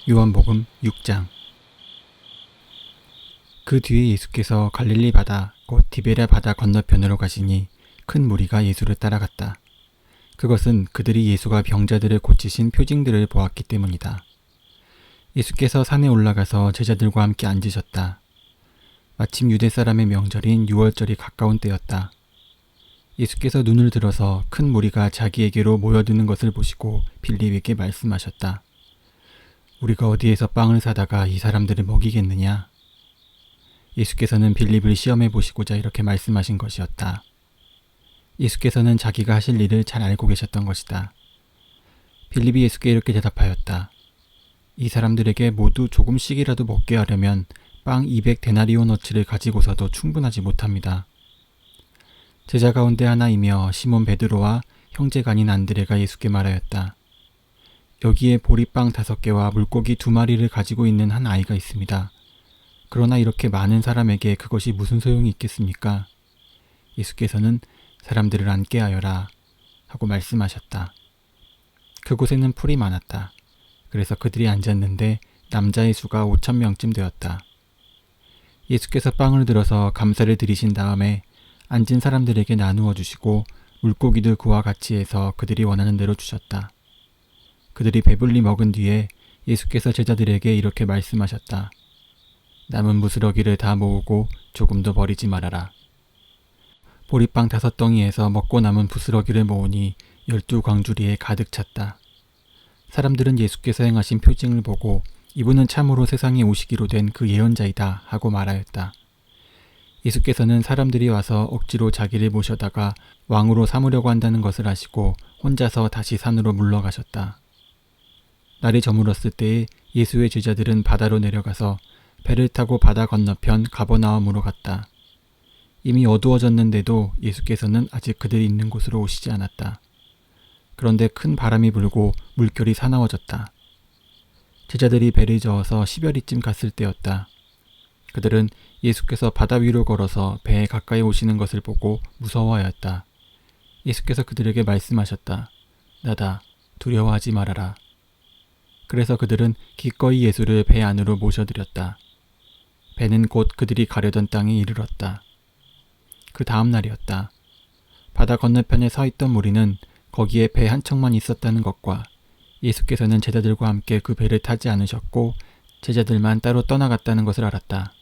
요한복음 6장. 그 뒤에 예수께서 갈릴리 바다 곧 디베랴 바다 건너편으로 가시니 큰 무리가 예수를 따라갔다. 그것은 그들이 예수가 병자들을 고치신 표징들을 보았기 때문이다. 예수께서 산에 올라가서 제자들과 함께 앉으셨다. 마침 유대 사람의 명절인 유월절이 가까운 때였다. 예수께서 눈을 들어서 큰 무리가 자기에게로 모여드는 것을 보시고 빌립에게 말씀하셨다. 우리가 어디에서 빵을 사다가 이 사람들을 먹이겠느냐? 예수께서는 빌립을 시험해 보시고자 이렇게 말씀하신 것이었다. 예수께서는 자기가 하실 일을 잘 알고 계셨던 것이다. 빌립이 예수께 이렇게 대답하였다. 이 사람들에게 모두 조금씩이라도 먹게 하려면 빵 200데나리오너치를 가지고서도 충분하지 못합니다. 제자 가운데 하나이며 시몬 베드로와 형제가 아닌 안드레가 예수께 말하였다. 여기에 보리빵 5개와 물고기 2마리를 가지고 있는 한 아이가 있습니다. 그러나 이렇게 많은 사람에게 그것이 무슨 소용이 있겠습니까? 예수께서는 사람들을 앉게 하여라 하고 말씀하셨다. 그곳에는 풀이 많았다. 그래서 그들이 앉았는데 남자의 수가 5,000명쯤 되었다. 예수께서 빵을 들어서 감사를 드리신 다음에 앉은 사람들에게 나누어 주시고 물고기도 그와 같이 해서 그들이 원하는 대로 주셨다. 그들이 배불리 먹은 뒤에 예수께서 제자들에게 이렇게 말씀하셨다. 남은 부스러기를 다 모으고 조금도 버리지 말아라. 보리빵 5덩이에서 먹고 남은 부스러기를 모으니 12광주리에 가득 찼다. 사람들은 예수께서 행하신 표징을 보고 이분은 참으로 세상에 오시기로 된 그 예언자이다 하고 말하였다. 예수께서는 사람들이 와서 억지로 자기를 모셔다가 왕으로 삼으려고 한다는 것을 아시고 혼자서 다시 산으로 물러가셨다. 날이 저물었을 때에 예수의 제자들은 바다로 내려가서 배를 타고 바다 건너편 가버나움으로 갔다. 이미 어두워졌는데도 예수께서는 아직 그들이 있는 곳으로 오시지 않았다. 그런데 큰 바람이 불고 물결이 사나워졌다. 제자들이 배를 저어서 10여리쯤 갔을 때였다. 그들은 예수께서 바다 위로 걸어서 배에 가까이 오시는 것을 보고 무서워하였다. 예수께서 그들에게 말씀하셨다. 나다, 두려워하지 말아라. 그래서 그들은 기꺼이 예수를 배 안으로 모셔들였다. 배는 곧 그들이 가려던 땅에 이르렀다. 그 다음 날이었다. 바다 건너편에 서 있던 무리는 거기에 배 한 척만 있었다는 것과 예수께서는 제자들과 함께 그 배를 타지 않으셨고 제자들만 따로 떠나갔다는 것을 알았다.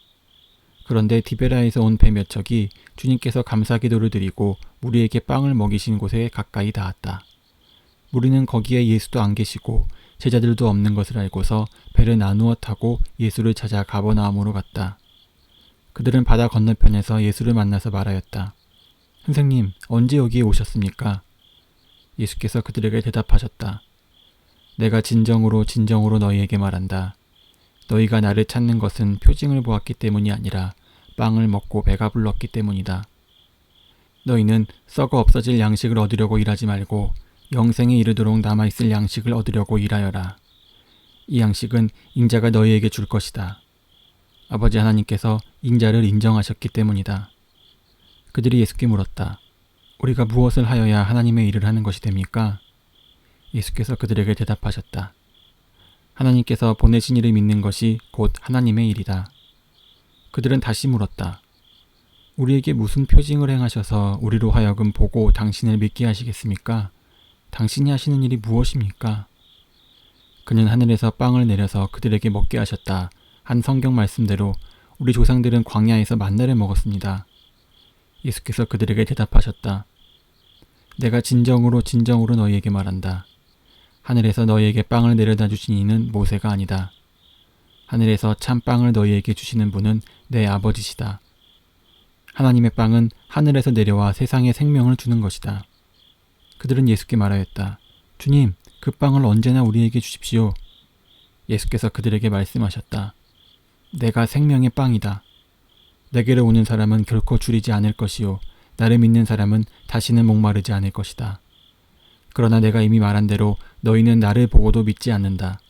그런데 디베랴에서 온 배 몇 척이 주님께서 감사기도를 드리고 무리에게 빵을 먹이신 곳에 가까이 닿았다. 무리는 거기에 예수도 안 계시고 제자들도 없는 것을 알고서 배를 나누어 타고 예수를 찾아 가버나움으로 갔다. 그들은 바다 건너편에서 예수를 만나서 말하였다. 선생님, 언제 여기에 오셨습니까? 예수께서 그들에게 대답하셨다. 내가 진정으로 너희에게 말한다. 너희가 나를 찾는 것은 표징을 보았기 때문이 아니라 빵을 먹고 배가 불렀기 때문이다. 너희는 썩어 없어질 양식을 얻으려고 일하지 말고 영생에 이르도록 남아있을 양식을 얻으려고 일하여라. 이 양식은 인자가 너희에게 줄 것이다. 아버지 하나님께서 인자를 인정하셨기 때문이다. 그들이 예수께 물었다. 우리가 무엇을 하여야 하나님의 일을 하는 것이 됩니까? 예수께서 그들에게 대답하셨다. 하나님께서 보내신 이를 믿는 것이 곧 하나님의 일이다. 그들은 다시 물었다. 우리에게 무슨 표징을 행하셔서 우리로 하여금 보고 당신을 믿게 하시겠습니까? 당신이 하시는 일이 무엇입니까? 그는 하늘에서 빵을 내려서 그들에게 먹게 하셨다. 한 성경 말씀대로 우리 조상들은 광야에서 만나를 먹었습니다. 예수께서 그들에게 대답하셨다. 내가 진정으로 너희에게 말한다. 하늘에서 너희에게 빵을 내려다 주신 이는 모세가 아니다. 하늘에서 참 빵을 너희에게 주시는 분은 내 아버지시다. 하나님의 빵은 하늘에서 내려와 세상에 생명을 주는 것이다. 그들은 예수께 말하였다. 주님, 그 빵을 언제나 우리에게 주십시오. 예수께서 그들에게 말씀하셨다. 내가 생명의 빵이다. 내게로 오는 사람은 결코 줄이지 않을 것이요 나를 믿는 사람은 다시는 목마르지 않을 것이다. 그러나 내가 이미 말한 대로 너희는 나를 보고도 믿지 않는다.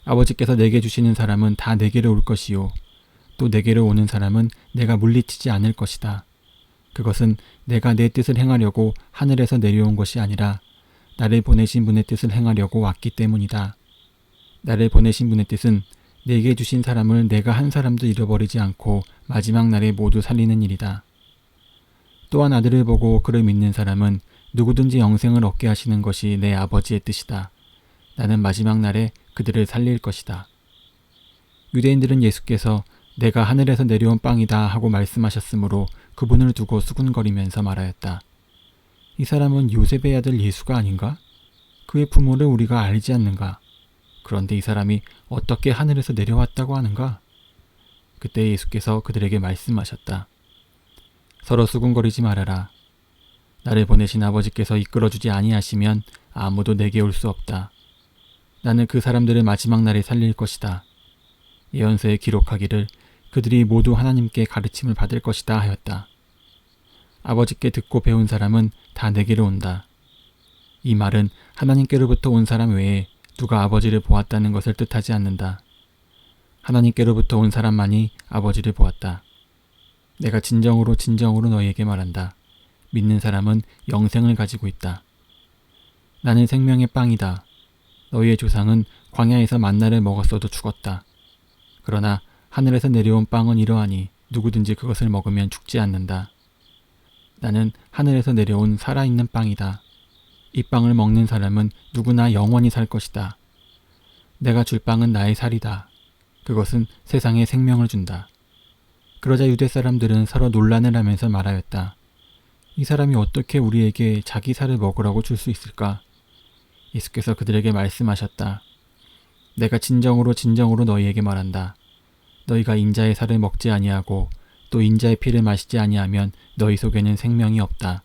아버지께서 내게 주시는 사람은 다 내게로 올 것이요 또 내게로 오는 사람은 내가 물리치지 않을 것이다. 그것은 내가 내 뜻을 행하려고 하늘에서 내려온 것이 아니라 나를 보내신 분의 뜻을 행하려고 왔기 때문이다. 나를 보내신 분의 뜻은 내게 주신 사람을 내가 한 사람도 잃어버리지 않고 마지막 날에 모두 살리는 일이다. 또한 아들을 보고 그를 믿는 사람은 누구든지 영생을 얻게 하시는 것이 내 아버지의 뜻이다. 나는 마지막 날에 그들을 살릴 것이다. 유대인들은 예수께서 내가 하늘에서 내려온 빵이다 하고 말씀하셨으므로 그분을 두고 수군거리면서 말하였다. 이 사람은 요셉의 아들 예수가 아닌가? 그의 부모를 우리가 알지 않는가? 그런데 이 사람이 어떻게 하늘에서 내려왔다고 하는가? 그때 예수께서 그들에게 말씀하셨다. 서로 수군거리지 말아라. 나를 보내신 아버지께서 이끌어주지 아니하시면 아무도 내게 올 수 없다. 나는 그 사람들을 마지막 날에 살릴 것이다. 예언서에 기록하기를 그들이 모두 하나님께 가르침을 받을 것이다 하였다. 아버지께 듣고 배운 사람은 다 내게로 온다. 이 말은 하나님께로부터 온 사람 외에 누가 아버지를 보았다는 것을 뜻하지 않는다. 하나님께로부터 온 사람만이 아버지를 보았다. 내가 진정으로 너희에게 말한다. 믿는 사람은 영생을 가지고 있다. 나는 생명의 빵이다. 너희의 조상은 광야에서 만나를 먹었어도 죽었다. 그러나 하늘에서 내려온 빵은 이러하니 누구든지 그것을 먹으면 죽지 않는다. 나는 하늘에서 내려온 살아있는 빵이다. 이 빵을 먹는 사람은 누구나 영원히 살 것이다. 내가 줄 빵은 나의 살이다. 그것은 세상에 생명을 준다. 그러자 유대 사람들은 서로 논란을 하면서 말하였다. 이 사람이 어떻게 우리에게 자기 살을 먹으라고 줄 수 있을까? 예수께서 그들에게 말씀하셨다. 내가 진정으로 너희에게 말한다. 너희가 인자의 살을 먹지 아니하고 또 인자의 피를 마시지 아니하면 너희 속에는 생명이 없다.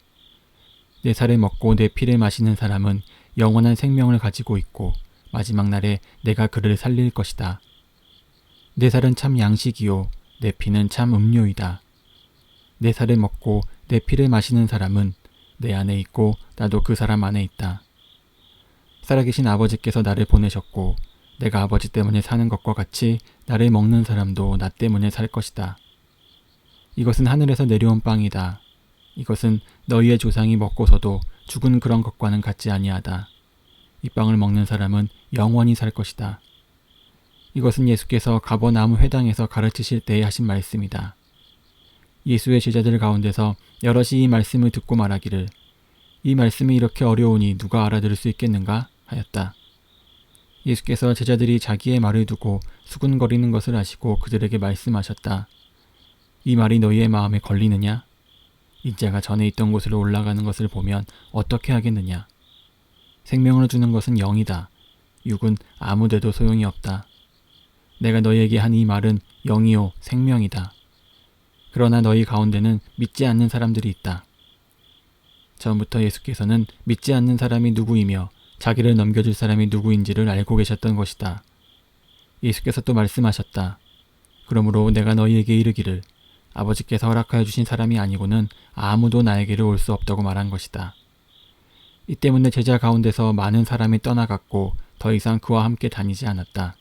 내 살을 먹고 내 피를 마시는 사람은 영원한 생명을 가지고 있고 마지막 날에 내가 그를 살릴 것이다. 내 살은 참 양식이요 내 피는 참 음료이다. 내 살을 먹고 내 피를 마시는 사람은 내 안에 있고 나도 그 사람 안에 있다. 살아계신 아버지께서 나를 보내셨고 내가 아버지 때문에 사는 것과 같이 나를 먹는 사람도 나 때문에 살 것이다. 이것은 하늘에서 내려온 빵이다. 이것은 너희의 조상이 먹고서도 죽은 그런 것과는 같지 아니하다. 이 빵을 먹는 사람은 영원히 살 것이다. 이것은 예수께서 가버나움 회당에서 가르치실 때에 하신 말씀이다. 예수의 제자들 가운데서 여럿이 이 말씀을 듣고 말하기를 이 말씀이 이렇게 어려우니 누가 알아들을 수 있겠는가? 하였다. 예수께서 제자들이 자기의 말을 두고 수군거리는 것을 아시고 그들에게 말씀하셨다. 이 말이 너희의 마음에 걸리느냐? 인자가 전에 있던 곳으로 올라가는 것을 보면 어떻게 하겠느냐? 생명을 주는 것은 영이다. 육은 아무데도 소용이 없다. 내가 너희에게 한 이 말은 영이요 생명이다. 그러나 너희 가운데는 믿지 않는 사람들이 있다. 처음부터 예수께서는 믿지 않는 사람이 누구이며 자기를 넘겨줄 사람이 누구인지를 알고 계셨던 것이다. 예수께서 또 말씀하셨다. 그러므로 내가 너희에게 이르기를 아버지께서 허락하여 주신 사람이 아니고는 아무도 나에게로 올 수 없다고 말한 것이다. 이 때문에 제자 가운데서 많은 사람이 떠나갔고 더 이상 그와 함께 다니지 않았다.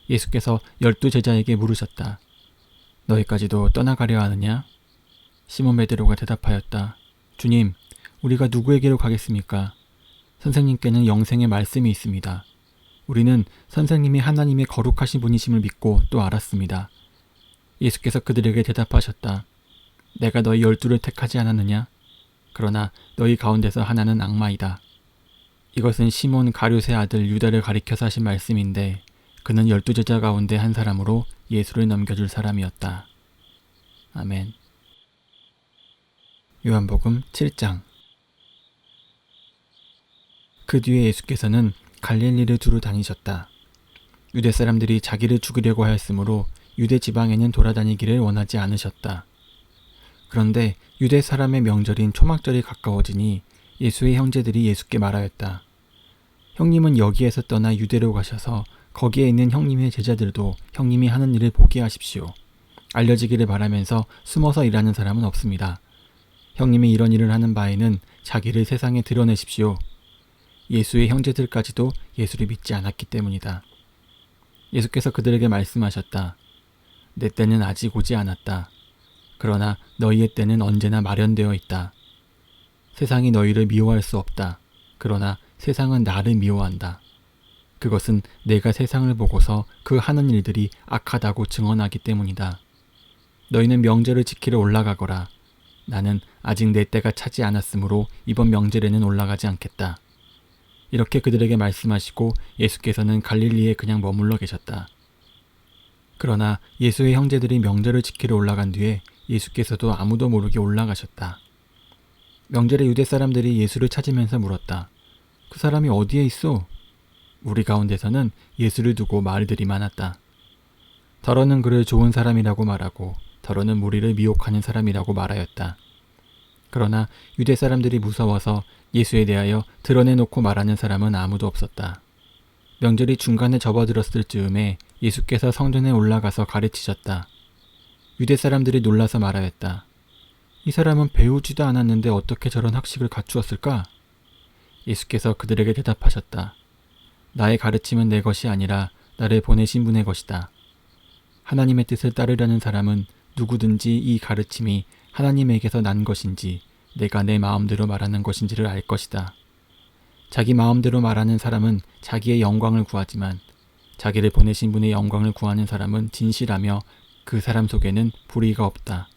예수께서 12 제자에게 물으셨다. 너희까지도 떠나가려 하느냐? 시몬 베드로가 대답하였다. 주님, 우리가 누구에게로 가겠습니까? 선생님께는 영생의 말씀이 있습니다. 우리는 선생님이 하나님의 거룩하신 분이심을 믿고 또 알았습니다. 예수께서 그들에게 대답하셨다. 내가 너희 12를 택하지 않았느냐? 그러나 너희 가운데서 하나는 악마이다. 이것은 시몬 가룟의 아들 유다를 가리켜서 하신 말씀인데 그는 12 제자 가운데 한 사람으로 예수를 넘겨줄 사람이었다. 아멘. 요한복음 7장. 그 뒤에 예수께서는 갈릴리를 두루 다니셨다. 유대 사람들이 자기를 죽이려고 하였으므로 유대 지방에는 돌아다니기를 원하지 않으셨다. 그런데 유대 사람의 명절인 초막절이 가까워지니 예수의 형제들이 예수께 말하였다. 형님은 여기에서 떠나 유대로 가셔서 거기에 있는 형님의 제자들도 형님이 하는 일을 보게 하십시오. 알려지기를 바라면서 숨어서 일하는 사람은 없습니다. 형님이 이런 일을 하는 바에는 자기를 세상에 드러내십시오. 예수의 형제들까지도 예수를 믿지 않았기 때문이다. 예수께서 그들에게 말씀하셨다. 내 때는 아직 오지 않았다. 그러나 너희의 때는 언제나 마련되어 있다. 세상이 너희를 미워할 수 없다. 그러나 세상은 나를 미워한다. 그것은 내가 세상을 보고서 그 하는 일들이 악하다고 증언하기 때문이다. 너희는 명절을 지키러 올라가거라. 나는 아직 내 때가 차지 않았으므로 이번 명절에는 올라가지 않겠다. 이렇게 그들에게 말씀하시고 예수께서는 갈릴리에 그냥 머물러 계셨다. 그러나 예수의 형제들이 명절을 지키러 올라간 뒤에 예수께서도 아무도 모르게 올라가셨다. 명절에 유대 사람들이 예수를 찾으면서 물었다. 그 사람이 어디에 있어? 우리 가운데서는 예수를 두고 말들이 많았다. 더러는 그를 좋은 사람이라고 말하고 더러는 무리를 미혹하는 사람이라고 말하였다. 그러나 유대 사람들이 무서워서 예수에 대하여 드러내놓고 말하는 사람은 아무도 없었다. 명절이 중간에 접어들었을 즈음에 예수께서 성전에 올라가서 가르치셨다. 유대 사람들이 놀라서 말하였다. 이 사람은 배우지도 않았는데 어떻게 저런 학식을 갖추었을까? 예수께서 그들에게 대답하셨다. 나의 가르침은 내 것이 아니라 나를 보내신 분의 것이다. 하나님의 뜻을 따르려는 사람은 누구든지 이 가르침이 하나님에게서 난 것인지 내가 내 마음대로 말하는 것인지를 알 것이다. 자기 마음대로 말하는 사람은 자기의 영광을 구하지만 자기를 보내신 분의 영광을 구하는 사람은 진실하며 그 사람 속에는 불의가 없다.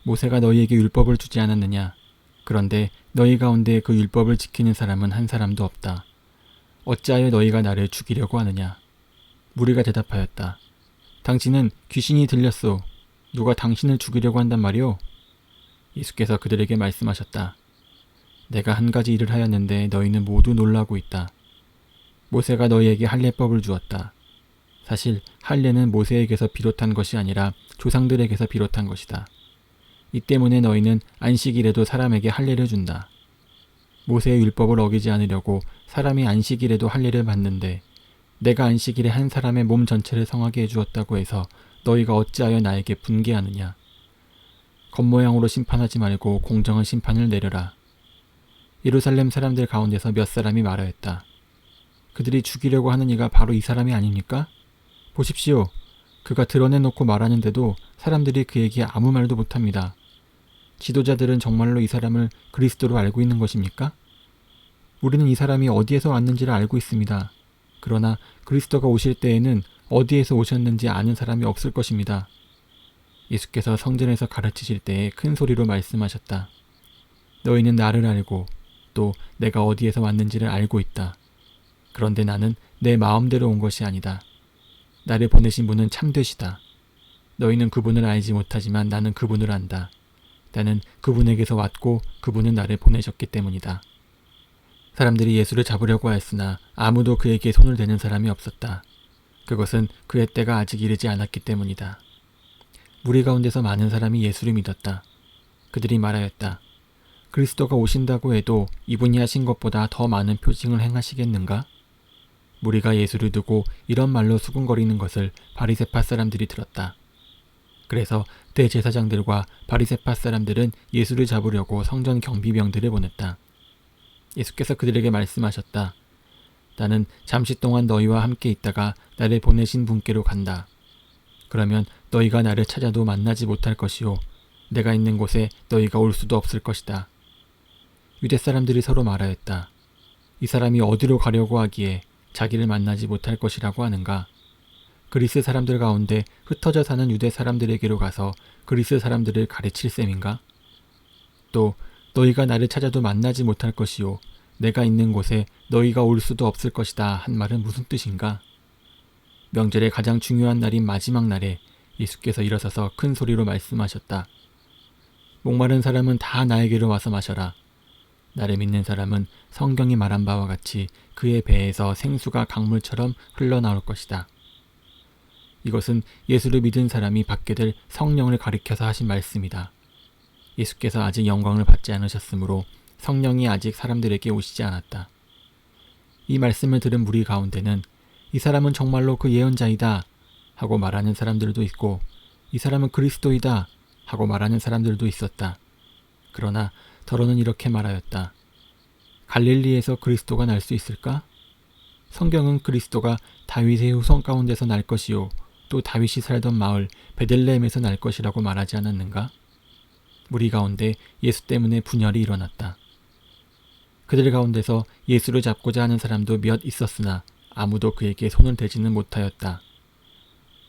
모세가 너희에게 율법을 주지 않았느냐? 그런데 너희 가운데 그 율법을 지키는 사람은 한 사람도 없다. 어찌하여 너희가 나를 죽이려고 하느냐? 무리가 대답하였다. 당신은 귀신이 들렸소. 누가 당신을 죽이려고 한단 말이오? 예수께서 그들에게 말씀하셨다. 내가 한 가지 일을 하였는데 너희는 모두 놀라고 있다. 모세가 너희에게 할례법을 주었다. 사실 할례는 모세에게서 비롯한 것이 아니라 조상들에게서 비롯한 것이다. 이 때문에 너희는 안식일에도 사람에게 할례를 준다. 모세의 율법을 어기지 않으려고 사람이 안식일에도 할례를 받는데 내가 안식일에 한 사람의 몸 전체를 성하게 해주었다고 해서 너희가 어찌하여 나에게 분개하느냐. 겉모양으로 심판하지 말고 공정한 심판을 내려라. 예루살렘 사람들 가운데서 몇 사람이 말하였다. 그들이 죽이려고 하는 이가 바로 이 사람이 아닙니까? 보십시오. 그가 드러내놓고 말하는데도 사람들이 그에게 아무 말도 못합니다. 지도자들은 정말로 이 사람을 그리스도로 알고 있는 것입니까? 우리는 이 사람이 어디에서 왔는지를 알고 있습니다. 그러나 그리스도가 오실 때에는 어디에서 오셨는지 아는 사람이 없을 것입니다. 예수께서 성전에서 가르치실 때에 큰 소리로 말씀하셨다. 너희는 나를 알고 또 내가 어디에서 왔는지를 알고 있다. 그런데 나는 내 마음대로 온 것이 아니다. 나를 보내신 분은 참되시다. 너희는 그분을 알지 못하지만 나는 그분을 안다. 나는 그분에게서 왔고 그분은 나를 보내셨기 때문이다. 사람들이 예수를 잡으려고 하였으나 아무도 그에게 손을 대는 사람이 없었다. 그것은 그의 때가 아직 이르지 않았기 때문이다. 무리 가운데서 많은 사람이 예수를 믿었다. 그들이 말하였다. 그리스도가 오신다고 해도 이분이 하신 것보다 더 많은 표징을 행하시겠는가? 무리가 예수를 두고 이런 말로 수군거리는 것을 바리새파 사람들이 들었다. 그래서 대제사장들과 바리새파 사람들은 예수를 잡으려고 성전 경비병들을 보냈다. 예수께서 그들에게 말씀하셨다. 나는 잠시 동안 너희와 함께 있다가 나를 보내신 분께로 간다. 그러면 너희가 나를 찾아도 만나지 못할 것이요 내가 있는 곳에 너희가 올 수도 없을 것이다. 유대 사람들이 서로 말하였다. 이 사람이 어디로 가려고 하기에 자기를 만나지 못할 것이라고 하는가? 그리스 사람들 가운데 흩어져 사는 유대 사람들에게로 가서 그리스 사람들을 가르칠 셈인가? 또 너희가 나를 찾아도 만나지 못할 것이요 내가 있는 곳에 너희가 올 수도 없을 것이다 한 말은 무슨 뜻인가? 명절의 가장 중요한 날인 마지막 날에 예수께서 일어서서 큰 소리로 말씀하셨다. 목마른 사람은 다 나에게로 와서 마셔라. 나를 믿는 사람은 성경이 말한 바와 같이 그의 배에서 생수가 강물처럼 흘러나올 것이다. 이것은 예수를 믿은 사람이 받게 될 성령을 가리켜서 하신 말씀이다. 예수께서 아직 영광을 받지 않으셨으므로 성령이 아직 사람들에게 오시지 않았다. 이 말씀을 들은 무리 가운데는 이 사람은 정말로 그 예언자이다 하고 말하는 사람들도 있고 이 사람은 그리스도이다 하고 말하는 사람들도 있었다. 그러나 더러는 이렇게 말하였다. 갈릴리에서 그리스도가 날 수 있을까? 성경은 그리스도가 다윗의 후손 가운데서 날 것이요 또 다윗이 살던 마을 베들레헴에서 날 것이라고 말하지 않았는가? 무리 가운데 예수 때문에 분열이 일어났다. 그들 가운데서 예수를 잡고자 하는 사람도 몇 있었으나 아무도 그에게 손을 대지는 못하였다.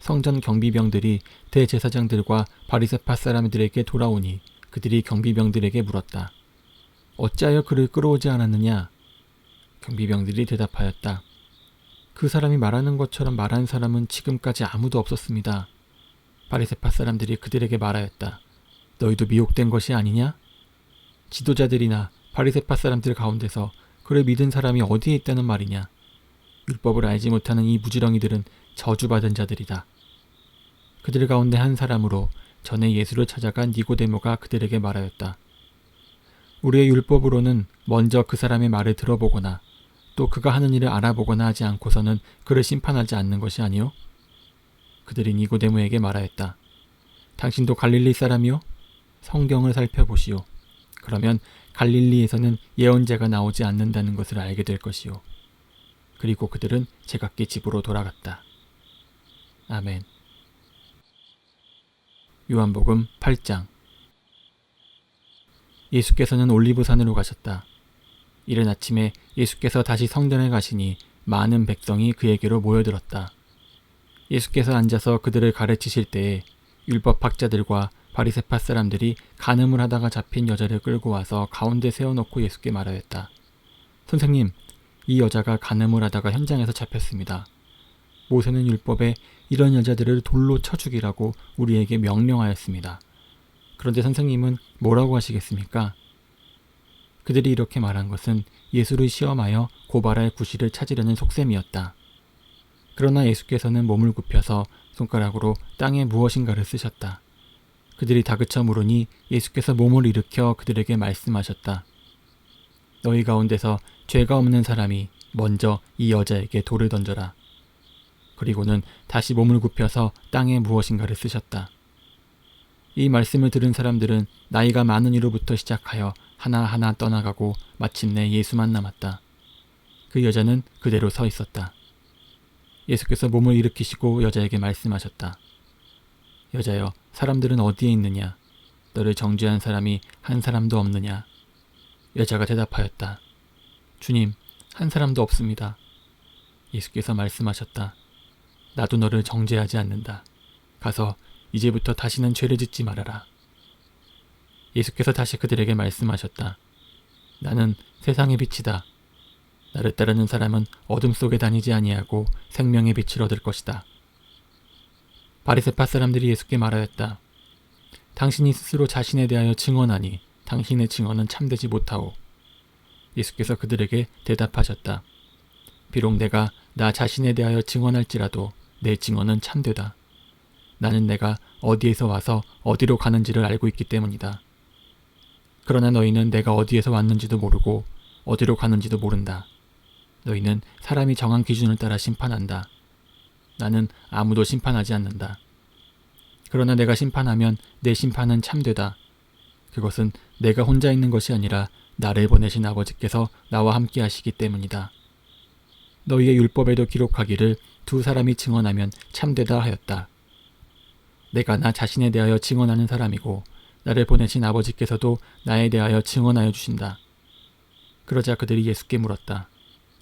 성전 경비병들이 대제사장들과 바리새파 사람들에게 돌아오니 그들이 경비병들에게 물었다. 어찌하여 그를 끌어오지 않았느냐? 경비병들이 대답하였다. 그 사람이 말하는 것처럼 말한 사람은 지금까지 아무도 없었습니다. 바리새파 사람들이 그들에게 말하였다. 너희도 미혹된 것이 아니냐? 지도자들이나 바리새파 사람들 가운데서 그를 믿은 사람이 어디에 있다는 말이냐? 율법을 알지 못하는 이 무지렁이들은 저주받은 자들이다. 그들 가운데 한 사람으로 전에 예수를 찾아간 니고데모가 그들에게 말하였다. 우리의 율법으로는 먼저 그 사람의 말을 들어보거나 또 그가 하는 일을 알아보거나 하지 않고서는 그를 심판하지 않는 것이 아니요? 그들이 니고데모에게 말하였다. 당신도 갈릴리 사람이요? 성경을 살펴보시오. 그러면 갈릴리에서는 예언자가 나오지 않는다는 것을 알게 될 것이요. 그리고 그들은 제각기 집으로 돌아갔다. 아멘. 요한복음 8장. 예수께서는 올리브산으로 가셨다. 이른 아침에 예수께서 다시 성전에 가시니 많은 백성이 그에게로 모여들었다. 예수께서 앉아서 그들을 가르치실 때에 율법학자들과 바리새파 사람들이 간음을 하다가 잡힌 여자를 끌고 와서 가운데 세워놓고 예수께 말하였다. 선생님, 이 여자가 간음을 하다가 현장에서 잡혔습니다. 모세는 율법에 이런 여자들을 돌로 쳐 죽이라고 우리에게 명령하였습니다. 그런데 선생님은 뭐라고 하시겠습니까? 그들이 이렇게 말한 것은 예수를 시험하여 고발할 구실을 찾으려는 속셈이었다. 그러나 예수께서는 몸을 굽혀서 손가락으로 땅에 무엇인가를 쓰셨다. 그들이 다그쳐 물으니 예수께서 몸을 일으켜 그들에게 말씀하셨다. 너희 가운데서 죄가 없는 사람이 먼저 이 여자에게 돌을 던져라. 그리고는 다시 몸을 굽혀서 땅에 무엇인가를 쓰셨다. 이 말씀을 들은 사람들은 나이가 많은 이로부터 시작하여 하나하나 떠나가고 마침내 예수만 남았다. 그 여자는 그대로 서 있었다. 예수께서 몸을 일으키시고 여자에게 말씀하셨다. 여자여, 사람들은 어디에 있느냐? 너를 정죄한 사람이 한 사람도 없느냐? 여자가 대답하였다. 주님, 한 사람도 없습니다. 예수께서 말씀하셨다. 나도 너를 정죄하지 않는다. 가서 이제부터 다시는 죄를 짓지 말아라. 예수께서 다시 그들에게 말씀하셨다. 나는 세상의 빛이다. 나를 따르는 사람은 어둠 속에 다니지 아니하고 생명의 빛을 얻을 것이다. 바리새파 사람들이 예수께 말하였다. 당신이 스스로 자신에 대하여 증언하니 당신의 증언은 참되지 못하오. 예수께서 그들에게 대답하셨다. 비록 내가 나 자신에 대하여 증언할지라도 내 증언은 참되다. 나는 내가 어디에서 와서 어디로 가는지를 알고 있기 때문이다. 그러나 너희는 내가 어디에서 왔는지도 모르고 어디로 가는지도 모른다. 너희는 사람이 정한 기준을 따라 심판한다. 나는 아무도 심판하지 않는다. 그러나 내가 심판하면 내 심판은 참되다. 그것은 내가 혼자 있는 것이 아니라 나를 보내신 아버지께서 나와 함께 하시기 때문이다. 너희의 율법에도 기록하기를 두 사람이 증언하면 참되다 하였다. 내가 나 자신에 대하여 증언하는 사람이고 나를 보내신 아버지께서도 나에 대하여 증언하여 주신다. 그러자 그들이 예수께 물었다.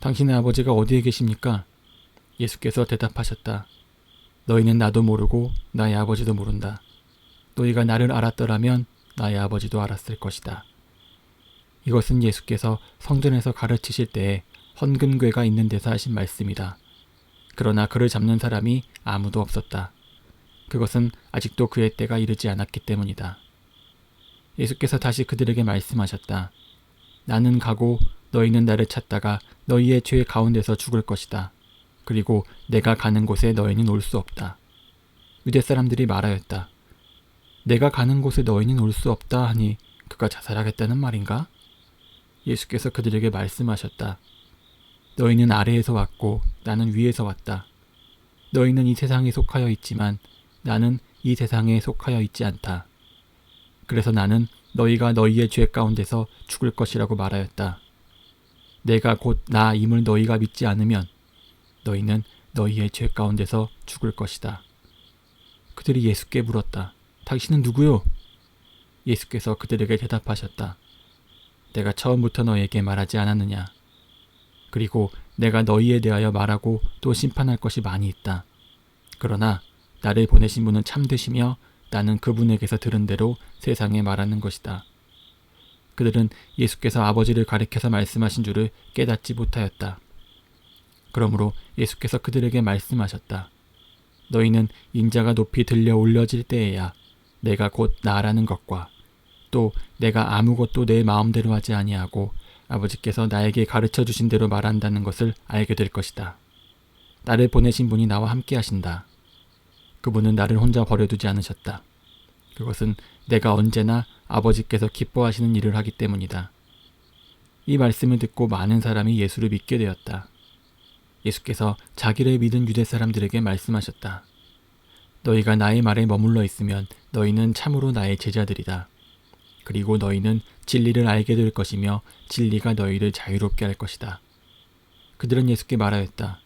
당신의 아버지가 어디에 계십니까? 예수께서 대답하셨다. 너희는 나도 모르고 나의 아버지도 모른다. 너희가 나를 알았더라면 나의 아버지도 알았을 것이다. 이것은 예수께서 성전에서 가르치실 때에 헌금궤가 있는 데서 하신 말씀이다. 그러나 그를 잡는 사람이 아무도 없었다. 그것은 아직도 그의 때가 이르지 않았기 때문이다. 예수께서 다시 그들에게 말씀하셨다. 나는 가고 너희는 나를 찾다가 너희의 죄 가운데서 죽을 것이다. 그리고 내가 가는 곳에 너희는 올 수 없다. 유대 사람들이 말하였다. 내가 가는 곳에 너희는 올 수 없다 하니 그가 자살하겠다는 말인가? 예수께서 그들에게 말씀하셨다. 너희는 아래에서 왔고 나는 위에서 왔다. 너희는 이 세상에 속하여 있지만 나는 이 세상에 속하여 있지 않다. 그래서 나는 너희가 너희의 죄 가운데서 죽을 것이라고 말하였다. 내가 곧 나임을 너희가 믿지 않으면 너희는 너희의 죄 가운데서 죽을 것이다. 그들이 예수께 물었다. 당신은 누구요? 예수께서 그들에게 대답하셨다. 내가 처음부터 너에게 말하지 않았느냐? 그리고 내가 너희에 대하여 말하고 또 심판할 것이 많이 있다. 그러나 나를 보내신 분은 참되시며 나는 그분에게서 들은 대로 세상에 말하는 것이다. 그들은 예수께서 아버지를 가리켜서 말씀하신 줄을 깨닫지 못하였다. 그러므로 예수께서 그들에게 말씀하셨다. 너희는 인자가 높이 들려 올려질 때에야 내가 곧 나라는 것과 또 내가 아무것도 내 마음대로 하지 아니하고 아버지께서 나에게 가르쳐 주신 대로 말한다는 것을 알게 될 것이다. 나를 보내신 분이 나와 함께 하신다. 그분은 나를 혼자 버려두지 않으셨다. 그것은 내가 언제나 아버지께서 기뻐하시는 일을 하기 때문이다. 이 말씀을 듣고 많은 사람이 예수를 믿게 되었다. 예수께서 자기를 믿은 유대 사람들에게 말씀하셨다. 너희가 나의 말에 머물러 있으면 너희는 참으로 나의 제자들이다. 그리고 너희는 진리를 알게 될 것이며 진리가 너희를 자유롭게 할 것이다. 그들은 예수께 말하였다.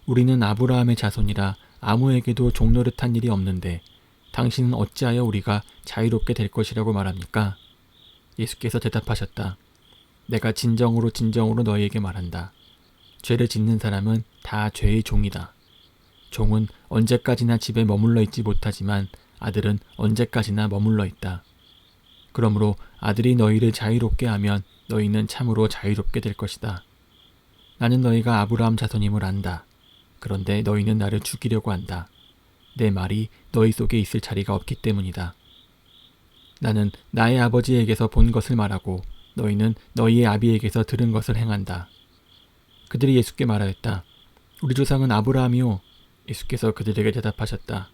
우리는 아브라함의 자손이라 아무에게도 종노릇한 일이 없는데 당신은 어찌하여 우리가 자유롭게 될 것이라고 말합니까? 예수께서 대답하셨다. 내가 진정으로 너희에게 말한다. 죄를 짓는 사람은 다 죄의 종이다. 종은 언제까지나 집에 머물러 있지 못하지만 아들은 언제까지나 머물러 있다. 그러므로 아들이 너희를 자유롭게 하면 너희는 참으로 자유롭게 될 것이다. 나는 너희가 아브라함 자손임을 안다. 그런데 너희는 나를 죽이려고 한다. 내 말이 너희 속에 있을 자리가 없기 때문이다. 나는 나의 아버지에게서 본 것을 말하고 너희는 너희의 아비에게서 들은 것을 행한다. 그들이 예수께 말하였다. 우리 조상은 아브라함이요. 예수께서 그들에게 대답하셨다.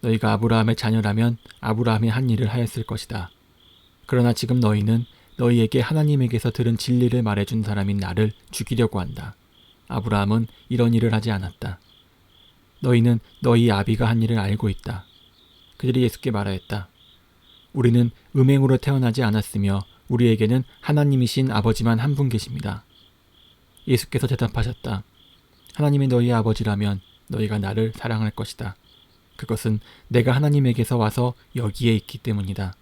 너희가 아브라함의 자녀라면 아브라함이 한 일을 하였을 것이다. 그러나 지금 너희는 너희에게 하나님에게서 들은 진리를 말해준 사람인 나를 죽이려고 한다. 아브라함은 이런 일을 하지 않았다. 너희는 너희 아비가 한 일을 알고 있다. 그들이 예수께 말하였다. 우리는 음행으로 태어나지 않았으며 우리에게는 하나님이신 아버지만 한 분 계십니다. 예수께서 대답하셨다. 하나님이 너희의 아버지라면 너희가 나를 사랑할 것이다. 그것은 내가 하나님에게서 와서 여기에 있기 때문이다.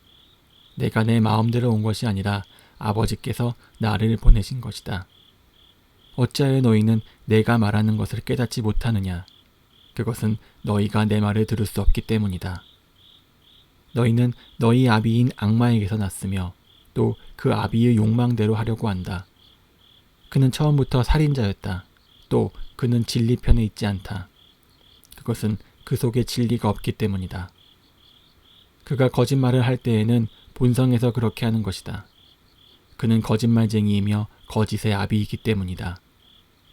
내가 내 마음대로 온 것이 아니라 아버지께서 나를 보내신 것이다. 어찌하여 너희는 내가 말하는 것을 깨닫지 못하느냐? 그것은 너희가 내 말을 들을 수 없기 때문이다. 너희는 너희 아비인 악마에게서 났으며 또 그 아비의 욕망대로 하려고 한다. 그는 처음부터 살인자였다. 또 그는 진리 편에 있지 않다. 그것은 그 속에 진리가 없기 때문이다. 그가 거짓말을 할 때에는 본성에서 그렇게 하는 것이다. 그는 거짓말쟁이이며 거짓의 아비이기 때문이다.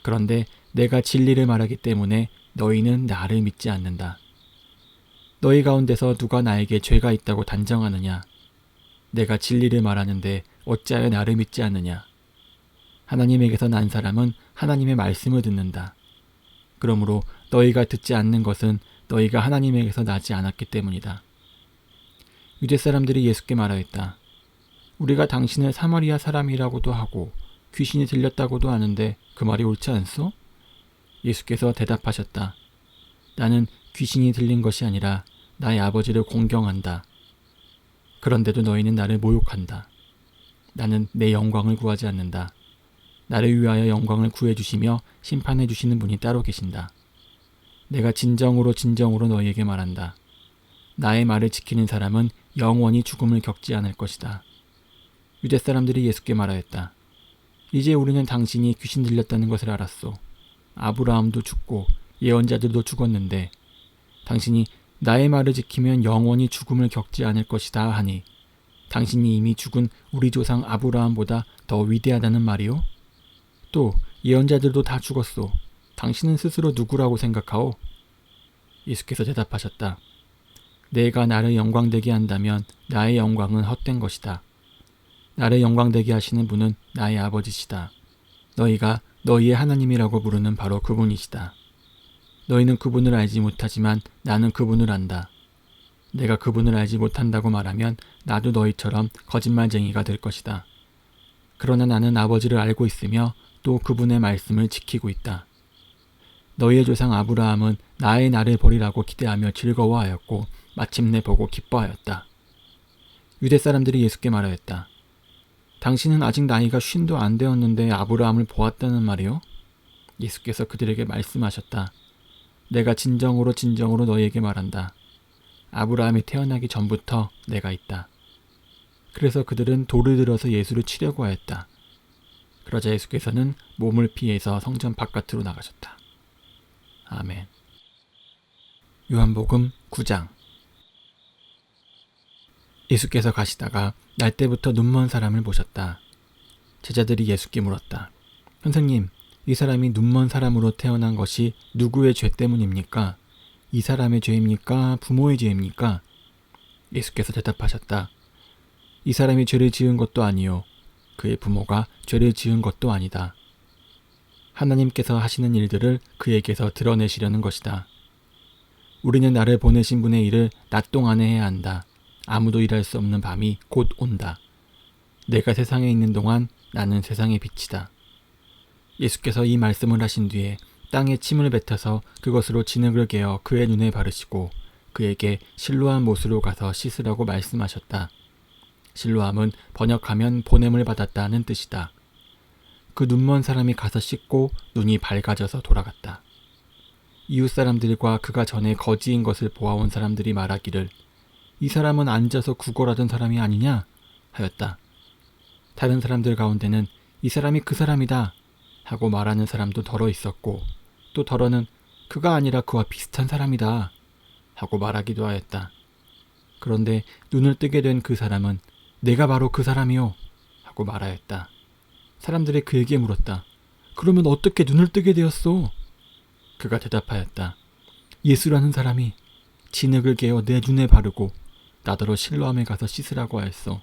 그런데 내가 진리를 말하기 때문에 너희는 나를 믿지 않는다. 너희 가운데서 누가 나에게 죄가 있다고 단정하느냐? 내가 진리를 말하는데 어찌하여 나를 믿지 않느냐? 하나님에게서 난 사람은 하나님의 말씀을 듣는다. 그러므로 너희가 듣지 않는 것은 너희가 하나님에게서 나지 않았기 때문이다. 유대 사람들이 예수께 말하였다. 우리가 당신을 사마리아 사람이라고도 하고 귀신이 들렸다고도 하는데 그 말이 옳지 않소? 예수께서 대답하셨다. 나는 귀신이 들린 것이 아니라 나의 아버지를 공경한다. 그런데도 너희는 나를 모욕한다. 나는 내 영광을 구하지 않는다. 나를 위하여 영광을 구해주시며 심판해 주시는 분이 따로 계신다. 내가 진정으로 너희에게 말한다. 나의 말을 지키는 사람은 영원히 죽음을 겪지 않을 것이다. 유대 사람들이 예수께 말하였다. 이제 우리는 당신이 귀신 들렸다는 것을 알았소. 아브라함도 죽고 예언자들도 죽었는데 당신이 나의 말을 지키면 영원히 죽음을 겪지 않을 것이다 하니 당신이 이미 죽은 우리 조상 아브라함보다 더 위대하다는 말이오? 또 예언자들도 다 죽었소. 당신은 스스로 누구라고 생각하오? 예수께서 대답하셨다. 내가 나를 영광되게 한다면 나의 영광은 헛된 것이다. 나를 영광되게 하시는 분은 나의 아버지시다. 너희가 너희의 하나님이라고 부르는 바로 그분이시다. 너희는 그분을 알지 못하지만 나는 그분을 안다. 내가 그분을 알지 못한다고 말하면 나도 너희처럼 거짓말쟁이가 될 것이다. 그러나 나는 아버지를 알고 있으며 또 그분의 말씀을 지키고 있다. 너희의 조상 아브라함은 나의 날을 보리라고 기대하며 즐거워하였고 마침내 보고 기뻐하였다. 유대 사람들이 예수께 말하였다. 당신은 아직 나이가 50도 안 되었는데 아브라함을 보았다는 말이요? 예수께서 그들에게 말씀하셨다. 내가 진정으로 너희에게 말한다. 아브라함이 태어나기 전부터 내가 있다. 그래서 그들은 돌을 들어서 예수를 치려고 하였다. 그러자 예수께서는 몸을 피해서 성전 바깥으로 나가셨다. 아멘. 요한복음 9장. 예수께서 가시다가 날때부터 눈먼 사람을 보셨다. 제자들이 예수께 물었다. 선생님, 이 사람이 눈먼 사람으로 태어난 것이 누구의 죄 때문입니까? 이 사람의 죄입니까? 부모의 죄입니까? 예수께서 대답하셨다. 이 사람이 죄를 지은 것도 아니요. 그의 부모가 죄를 지은 것도 아니다. 하나님께서 하시는 일들을 그에게서 드러내시려는 것이다. 우리는 나를 보내신 분의 일을 낮 동안에 해야 한다. 아무도 일할 수 없는 밤이 곧 온다. 내가 세상에 있는 동안 나는 세상의 빛이다. 예수께서 이 말씀을 하신 뒤에 땅에 침을 뱉어서 그것으로 진흙을 개어 그의 눈에 바르시고 그에게 실로암 못으로 가서 씻으라고 말씀하셨다. 실로암은 번역하면 보냄을 받았다는 뜻이다. 그 눈먼 사람이 가서 씻고 눈이 밝아져서 돌아갔다. 이웃 사람들과 그가 전에 거지인 것을 보아온 사람들이 말하기를 이 사람은 앉아서 구걸하던 사람이 아니냐 하였다. 다른 사람들 가운데는 이 사람이 그 사람이다 하고 말하는 사람도 덜어 있었고 또 덜어는 그가 아니라 그와 비슷한 사람이다 하고 말하기도 하였다. 그런데 눈을 뜨게 된 그 사람은 내가 바로 그 사람이요 하고 말하였다. 사람들이 그에게 물었다. 그러면 어떻게 눈을 뜨게 되었소? 그가 대답하였다. 예수라는 사람이 진흙을 개어 내 눈에 바르고 나더러 실로암에 가서 씻으라고 하였소.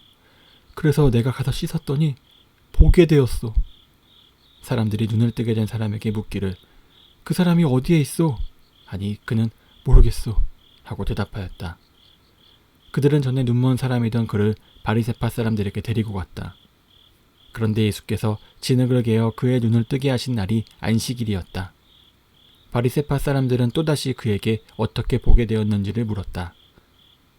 그래서 내가 가서 씻었더니 보게 되었소. 사람들이 눈을 뜨게 된 사람에게 묻기를 그 사람이 어디에 있소? 하니 그는 모르겠소 하고 대답하였다. 그들은 전에 눈먼 사람이던 그를 바리새파 사람들에게 데리고 갔다. 그런데 예수께서 진흙을 개어 그의 눈을 뜨게 하신 날이 안식일이었다. 바리새파 사람들은 또다시 그에게 어떻게 보게 되었는지를 물었다.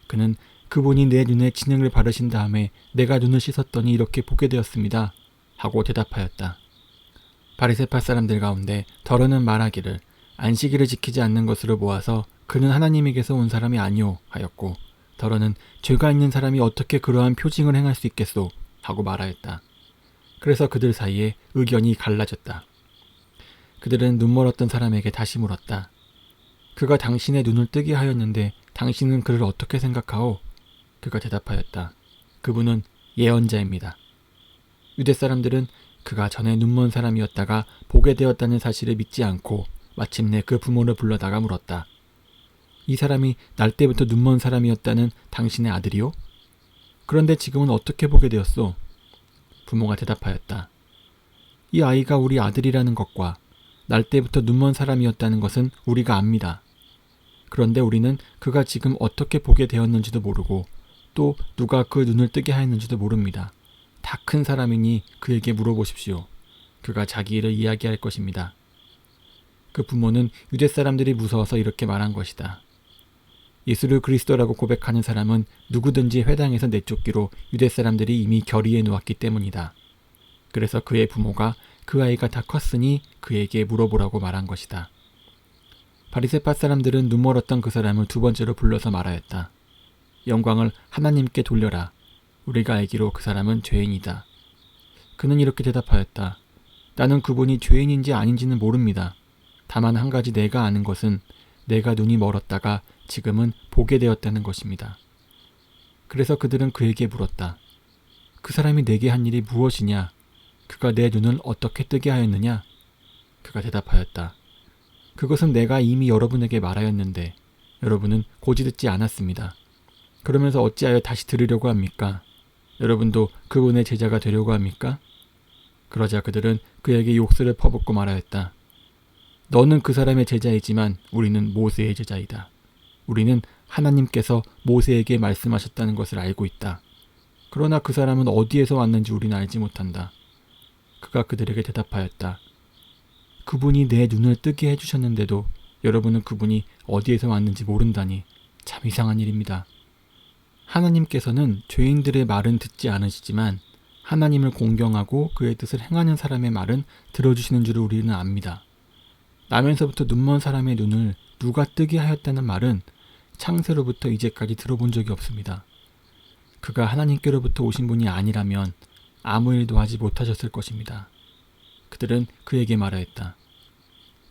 그는 그분이 내 눈에 진흙을 바르신 다음에 내가 눈을 씻었더니 이렇게 보게 되었습니다 하고 대답하였다. 바리새파 사람들 가운데 덜어는 말하기를 안식일을 지키지 않는 것으로 보아서 그는 하나님에게서 온 사람이 아니오 하였고 덜어는 죄가 있는 사람이 어떻게 그러한 표징을 행할 수 있겠소 하고 말하였다. 그래서 그들 사이에 의견이 갈라졌다. 그들은 눈멀었던 사람에게 다시 물었다. 그가 당신의 눈을 뜨게 하였는데 당신은 그를 어떻게 생각하오? 그가 대답하였다. 그분은 예언자입니다. 유대 사람들은 그가 전에 눈먼 사람이었다가 보게 되었다는 사실을 믿지 않고 마침내 그 부모를 불러다가 물었다. 이 사람이 날 때부터 눈먼 사람이었다는 당신의 아들이요? 그런데 지금은 어떻게 보게 되었소? 부모가 대답하였다. 이 아이가 우리 아들이라는 것과 날 때부터 눈먼 사람이었다는 것은 우리가 압니다. 그런데 우리는 그가 지금 어떻게 보게 되었는지도 모르고 또 누가 그 눈을 뜨게 하였는지도 모릅니다. 다 큰 사람이니 그에게 물어보십시오. 그가 자기 일을 이야기할 것입니다. 그 부모는 유대 사람들이 무서워서 이렇게 말한 것이다. 예수를 그리스도라고 고백하는 사람은 누구든지 회당에서 내쫓기로 유대 사람들이 이미 결의해 놓았기 때문이다. 그래서 그의 부모가 그 아이가 다 컸으니 그에게 물어보라고 말한 것이다. 바리새파 사람들은 눈멀었던 그 사람을 두 번째로 불러서 말하였다. 영광을 하나님께 돌려라. 우리가 알기로 그 사람은 죄인이다. 그는 이렇게 대답하였다. 나는 그분이 죄인인지 아닌지는 모릅니다. 다만 한 가지 내가 아는 것은 내가 눈이 멀었다가 지금은 보게 되었다는 것입니다. 그래서 그들은 그에게 물었다. 그 사람이 내게 한 일이 무엇이냐? 그가 내 눈을 어떻게 뜨게 하였느냐? 그가 대답하였다. 그것은 내가 이미 여러분에게 말하였는데 여러분은 고지 듣지 않았습니다. 그러면서 어찌하여 다시 들으려고 합니까? 여러분도 그분의 제자가 되려고 합니까? 그러자 그들은 그에게 욕설을 퍼붓고 말하였다. 너는 그 사람의 제자이지만 우리는 모세의 제자이다. 우리는 하나님께서 모세에게 말씀하셨다는 것을 알고 있다. 그러나 그 사람은 어디에서 왔는지 우리는 알지 못한다. 그가 그들에게 대답하였다. 그분이 내 눈을 뜨게 해주셨는데도 여러분은 그분이 어디에서 왔는지 모른다니 참 이상한 일입니다. 하나님께서는 죄인들의 말은 듣지 않으시지만 하나님을 공경하고 그의 뜻을 행하는 사람의 말은 들어주시는 줄을 우리는 압니다. 나면서부터 눈먼 사람의 눈을 누가 뜨게 하였다는 말은 창세로부터 이제까지 들어본 적이 없습니다. 그가 하나님께로부터 오신 분이 아니라면 아무 일도 하지 못하셨을 것입니다. 그들은 그에게 말하였다.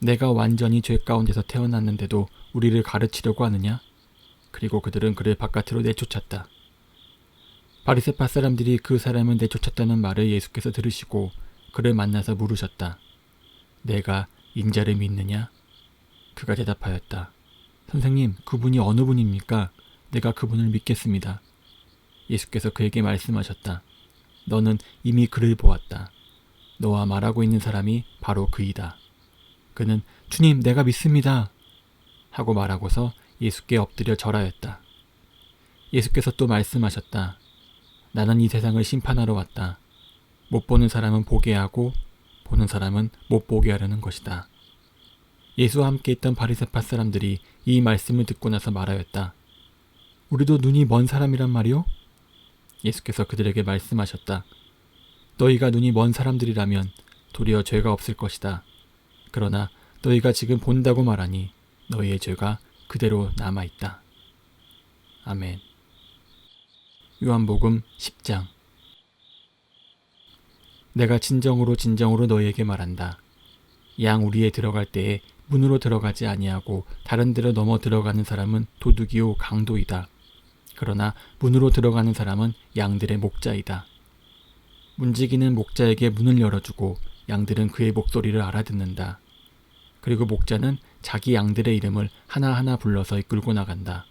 내가 완전히 죄 가운데서 태어났는데도 우리를 가르치려고 하느냐? 그리고 그들은 그를 바깥으로 내쫓았다. 바리새파 사람들이 그 사람을 내쫓았다는 말을 예수께서 들으시고 그를 만나서 물으셨다. 내가 인자를 믿느냐? 그가 대답하였다. 선생님, 그분이 어느 분입니까? 내가 그분을 믿겠습니다. 예수께서 그에게 말씀하셨다. 너는 이미 그를 보았다. 너와 말하고 있는 사람이 바로 그이다. 그는 주님, 내가 믿습니다. 하고 말하고서 예수께 엎드려 절하였다. 예수께서 또 말씀하셨다. 나는 이 세상을 심판하러 왔다. 못 보는 사람은 보게 하고 보는 사람은 못 보게 하려는 것이다. 예수와 함께 있던 바리새파 사람들이 이 말씀을 듣고 나서 말하였다. 우리도 눈이 먼 사람이란 말이오? 예수께서 그들에게 말씀하셨다. 너희가 눈이 먼 사람들이라면 도리어 죄가 없을 것이다. 그러나 너희가 지금 본다고 말하니 너희의 죄가 그대로 남아있다. 아멘. 요한복음 10장. 내가 진정으로 너희에게 말한다. 양 우리에 들어갈 때에 문으로 들어가지 아니하고 다른 데로 넘어 들어가는 사람은 도둑이요 강도이다. 그러나 문으로 들어가는 사람은 양들의 목자이다. 문지기는 목자에게 문을 열어주고 양들은 그의 목소리를 알아듣는다. 그리고 목자는 자기 양들의 이름을 하나하나 불러서 이끌고 나간다.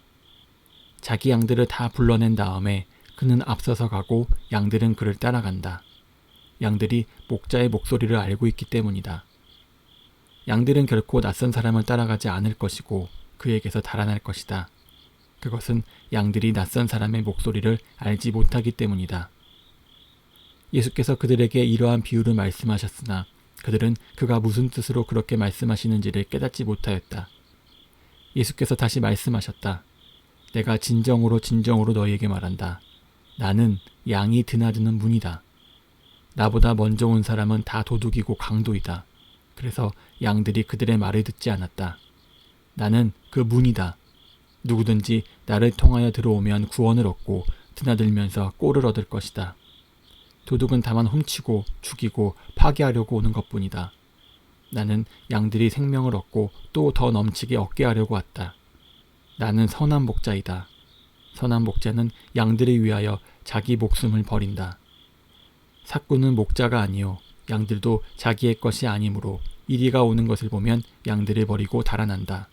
자기 양들을 다 불러낸 다음에 그는 앞서서 가고 양들은 그를 따라간다. 양들이 목자의 목소리를 알고 있기 때문이다. 양들은 결코 낯선 사람을 따라가지 않을 것이고 그에게서 달아날 것이다. 그것은 양들이 낯선 사람의 목소리를 알지 못하기 때문이다. 예수께서 그들에게 이러한 비유를 말씀하셨으나 그들은 그가 무슨 뜻으로 그렇게 말씀하시는지를 깨닫지 못하였다. 예수께서 다시 말씀하셨다. 내가 진정으로 너희에게 말한다. 나는 양이 드나드는 문이다. 나보다 먼저 온 사람은 다 도둑이고 강도이다. 그래서 양들이 그들의 말을 듣지 않았다. 나는 그 문이다. 누구든지 나를 통하여 들어오면 구원을 얻고 드나들면서 꼴을 얻을 것이다. 도둑은 다만 훔치고 죽이고 파괴하려고 오는 것뿐이다. 나는 양들이 생명을 얻고 또 더 넘치게 얻게 하려고 왔다. 나는 선한 목자이다. 선한 목자는 양들을 위하여 자기 목숨을 버린다. 삭구는 목자가 아니요 양들도 자기의 것이 아니므로 이리가 오는 것을 보면 양들을 버리고 달아난다.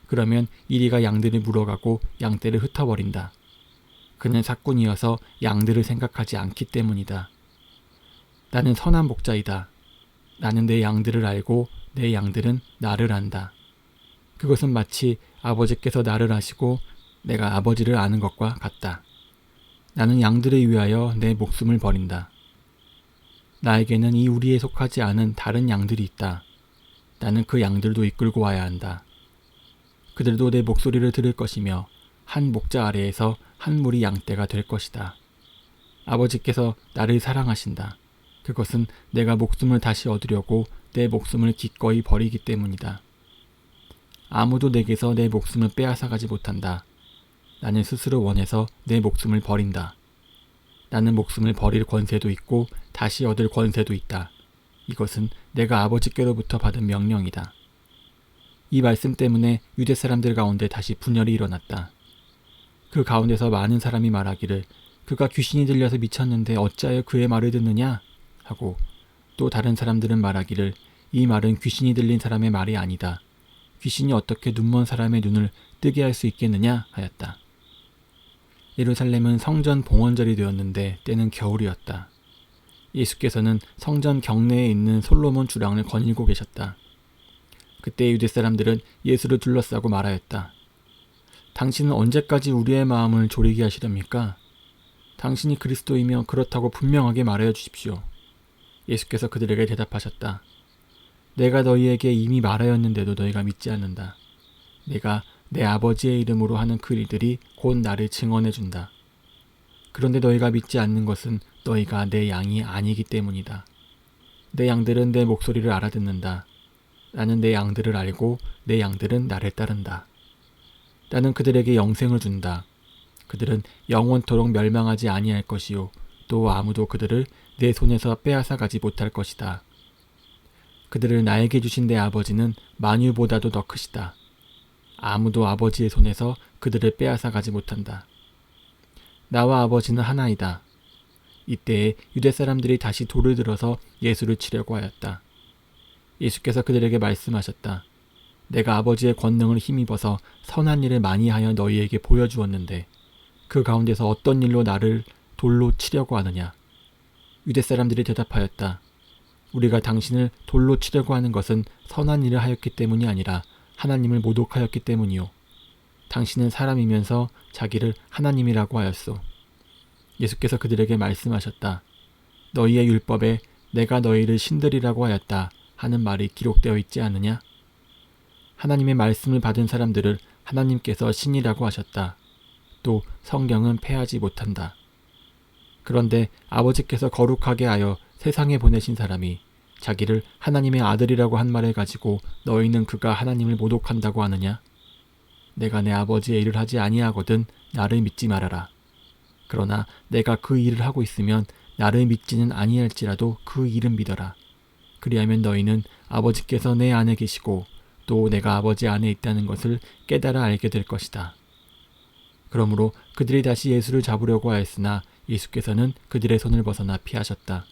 그러면 이리가 양들을 물어가고 양떼를 흩어버린다. 그는 삭군이어서 양들을 생각하지 않기 때문이다. 나는 선한 목자이다. 나는 내 양들을 알고 내 양들은 나를 안다. 그것은 마치 아버지께서 나를 아시고 내가 아버지를 아는 것과 같다. 나는 양들을 위하여 내 목숨을 버린다. 나에게는 이 우리에 속하지 않은 다른 양들이 있다. 나는 그 양들도 이끌고 와야 한다. 그들도 내 목소리를 들을 것이며 한 목자 아래에서 한 무리 양떼가 될 것이다. 아버지께서 나를 사랑하신다. 그것은 내가 목숨을 다시 얻으려고 내 목숨을 기꺼이 버리기 때문이다. 아무도 내게서 내 목숨을 빼앗아가지 못한다. 나는 스스로 원해서 내 목숨을 버린다. 나는 목숨을 버릴 권세도 있고 다시 얻을 권세도 있다. 이것은 내가 아버지께로부터 받은 명령이다. 이 말씀 때문에 유대 사람들 가운데 다시 분열이 일어났다. 그 가운데서 많은 사람이 말하기를 그가 귀신이 들려서 미쳤는데 어찌하여 그의 말을 듣느냐? 하고 또 다른 사람들은 말하기를 이 말은 귀신이 들린 사람의 말이 아니다. 귀신이 어떻게 눈먼 사람의 눈을 뜨게 할 수 있겠느냐? 하였다. 예루살렘은 성전 봉헌절이 되었는데 때는 겨울이었다. 예수께서는 성전 경내에 있는 솔로몬 주랑을 거닐고 계셨다. 그때 유대 사람들은 예수를 둘러싸고 말하였다. 당신은 언제까지 우리의 마음을 졸이게 하시렵니까? 당신이 그리스도이며 그렇다고 분명하게 말하여 주십시오. 예수께서 그들에게 대답하셨다. 내가 너희에게 이미 말하였는데도 너희가 믿지 않는다. 내가 내 아버지의 이름으로 하는 그 일들이 곧 나를 증언해 준다. 그런데 너희가 믿지 않는 것은 너희가 내 양이 아니기 때문이다. 내 양들은 내 목소리를 알아듣는다. 나는 내 양들을 알고 내 양들은 나를 따른다. 나는 그들에게 영생을 준다. 그들은 영원토록 멸망하지 아니할 것이요 또 아무도 그들을 내 손에서 빼앗아 가지 못할 것이다. 그들을 나에게 주신 내 아버지는 만유보다도 더 크시다. 아무도 아버지의 손에서 그들을 빼앗아 가지 못한다. 나와 아버지는 하나이다. 이때에 유대 사람들이 다시 돌을 들어서 예수를 치려고 하였다. 예수께서 그들에게 말씀하셨다. 내가 아버지의 권능을 힘입어서 선한 일을 많이 하여 너희에게 보여주었는데 그 가운데서 어떤 일로 나를 돌로 치려고 하느냐. 유대 사람들이 대답하였다. 우리가 당신을 돌로 치려고 하는 것은 선한 일을 하였기 때문이 아니라 하나님을 모독하였기 때문이요. 당신은 사람이면서 자기를 하나님이라고 하였소. 예수께서 그들에게 말씀하셨다. 너희의 율법에 내가 너희를 신들이라고 하였다 하는 말이 기록되어 있지 않느냐? 하나님의 말씀을 받은 사람들을 하나님께서 신이라고 하셨다. 또 성경은 패하지 못한다. 그런데 아버지께서 거룩하게 하여 세상에 보내신 사람이 자기를 하나님의 아들이라고 한 말을 가지고 너희는 그가 하나님을 모독한다고 하느냐? 내가 내 아버지의 일을 하지 아니하거든 나를 믿지 말아라. 그러나 내가 그 일을 하고 있으면 나를 믿지는 아니할지라도 그 일은 믿어라. 그리하면 너희는 아버지께서 내 안에 계시고 또 내가 아버지 안에 있다는 것을 깨달아 알게 될 것이다. 그러므로 그들이 다시 예수를 잡으려고 하였으나 예수께서는 그들의 손을 벗어나 피하셨다.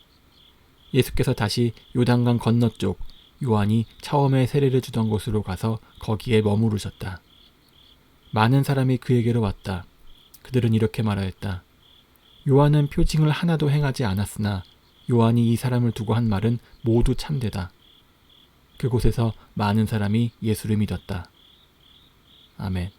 예수께서 다시 요단강 건너쪽 요한이 처음에 세례를 주던 곳으로 가서 거기에 머무르셨다. 많은 사람이 그에게로 왔다. 그들은 이렇게 말하였다. 요한은 표징을 하나도 행하지 않았으나 요한이 이 사람을 두고 한 말은 모두 참되다. 그곳에서 많은 사람이 예수를 믿었다. 아멘.